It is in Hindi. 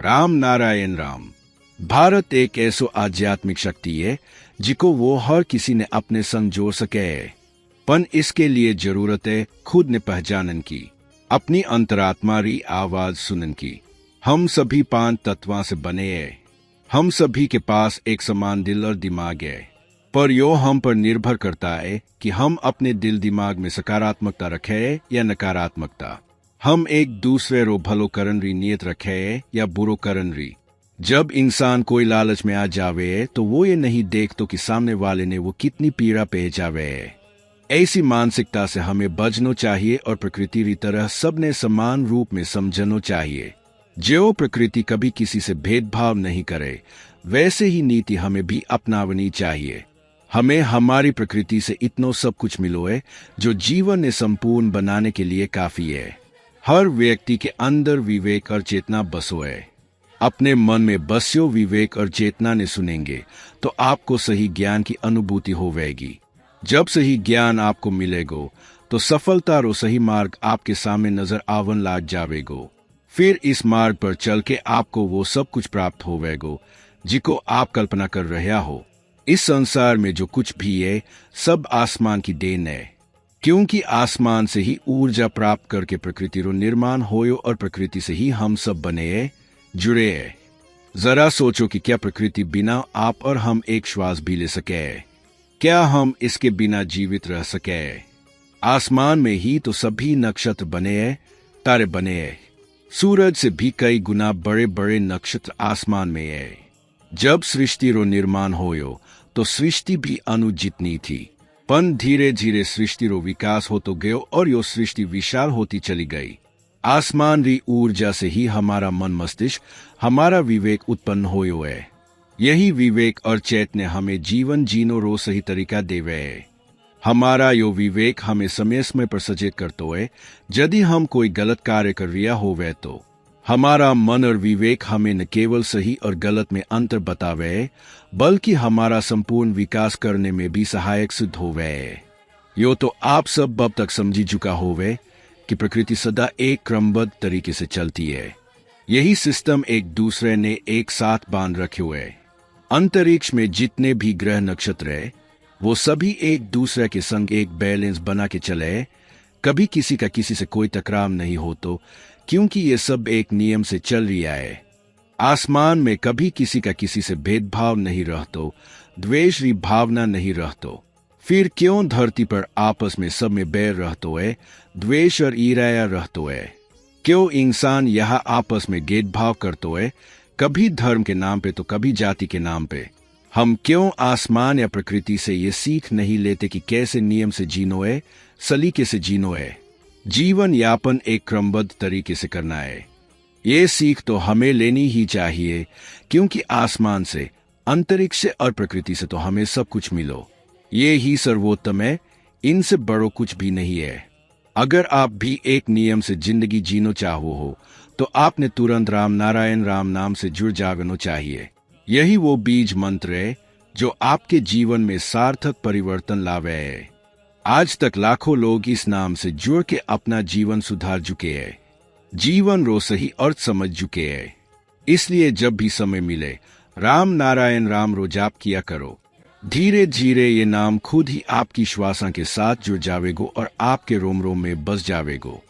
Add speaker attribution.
Speaker 1: राम नारायण राम। भारत एक ऐसो आध्यात्मिक शक्ति है जिको वो हर किसी ने अपने संग जोड़ सके, पन इसके लिए जरूरत है खुद ने पहचानन की, अपनी अंतरात्मा री आवाज सुनन की। हम सभी 5 तत्वों से बने हैं। हम सभी के पास एक समान दिल और दिमाग है, पर यो हम पर निर्भर करता है कि हम अपने दिल दिमाग में सकारात्मकता रखे या नकारात्मकता। हम एक दूसरे रो भलो करन री नियत रखे या बुरो करन री। जब इंसान कोई लालच में आ जावे तो वो ये नहीं देखतो कि सामने वाले ने वो कितनी पीड़ा पे जावे। ऐसी मानसिकता से हमें बचना चाहिए और प्रकृति की तरह सबने समान रूप में समझना चाहिए। जो प्रकृति कभी किसी से भेदभाव नहीं करे, वैसे ही नीति हमें भी अपनावनी चाहिए। हमें हमारी प्रकृति से इतना सब कुछ मिलो है जो जीवन ने संपूर्ण बनाने के लिए काफी है। हर व्यक्ति के अंदर विवेक और चेतना बसो है। अपने मन में बस्यो विवेक और चेतना ने सुनेंगे तो आपको सही ज्ञान की अनुभूति होवेगी। जब सही ज्ञान आपको मिलेगो तो सफलता रो सही मार्ग आपके सामने नजर आवन लाग जावेगो। फिर इस मार्ग पर चल के आपको वो सब कुछ प्राप्त होवेगो जिको आप कल्पना कर रहे हो। इस संसार में जो कुछ भी है सब आसमान की देन है, क्योंकि आसमान से ही ऊर्जा प्राप्त करके प्रकृति रो निर्माण होयो और प्रकृति से ही हम सब बने हैं, जुड़े हैं। जरा सोचो कि क्या प्रकृति बिना आप और हम एक श्वास भी ले सके? क्या हम इसके बिना जीवित रह सके? आसमान में ही तो सभी नक्षत्र बने हैं, तारे बने हैं। सूरज से भी कई गुना बड़े बड़े नक्षत्र आसमान में है। जब सृष्टि रो निर्माण होयो तो सृष्टि भी अणु जितनी थी, पन धीरे धीरे सृष्टि रो विकास होतो गयो और यो सृष्टि विशाल होती चली गई। आसमान री ऊर्जा से ही हमारा मन मस्तिष्क, हमारा विवेक उत्पन्न होयो है। यही विवेक और चैतन्य हमें जीवन जीनो रो सही तरीका देवे है। हमारा यो विवेक हमें समय समय पर सचेत करतो है। यदि हम कोई गलत कार्य कर रिया होवे तो हमारा मन और विवेक हमें न केवल सही और गलत में अंतर बतावे, बल्कि हमारा संपूर्ण विकास करने में भी सहायक सिद्ध होवे। यो तो आप सब अब तक समझी चुका होवे कि प्रकृति सदा एक क्रमबद्ध तरीके से चलती है। यही सिस्टम एक दूसरे ने एक साथ बांध रखे हुए। अंतरिक्ष में जितने भी ग्रह नक्षत्र है वो सभी एक दूसरे के संग एक बैलेंस बना के चले। कभी किसी का किसी से कोई टकराव नहीं हो तो, क्योंकि ये सब एक नियम से चल रहा है। आसमान में कभी किसी का किसी से भेदभाव नहीं रहतो, द्वेष की भावना नहीं रहतो। फिर क्यों धरती पर आपस में सब में बैर रहतो है, द्वेष और ईर्ष्या रहतो है? क्यों इंसान यहाँ आपस में भेदभाव करतो है, कभी धर्म के नाम पे तो कभी जाति के नाम पे? हम क्यों आसमान या प्रकृति से ये सीख नहीं लेते कि कैसे नियम से जीनो है, सलीके से जीनो है? जीवन यापन एक क्रमबद्ध तरीके से करना है। ये सीख तो हमें लेनी ही चाहिए, क्योंकि आसमान से, अंतरिक्ष से और प्रकृति से तो हमें सब कुछ मिलो। ये ही सर्वोत्तम है, इनसे बड़ो कुछ भी नहीं है। अगर आप भी एक नियम से जिंदगी जीनो चाहो हो तो आपने तुरंत राम नारायण राम नाम से जुड़ जागनो चाहिए। यही वो बीज मंत्र है जो आपके जीवन में सार्थक परिवर्तन लावे है। आज तक लाखों लोग इस नाम से जुड़ के अपना जीवन सुधार चुके हैं, जीवन रो सही अर्थ समझ चुके हैं। इसलिए जब भी समय मिले राम नारायण राम रो जाप किया करो। धीरे धीरे ये नाम खुद ही आपकी श्वासा के साथ जुड़ जावेगो और आपके रोम रोम में बस जावेगो।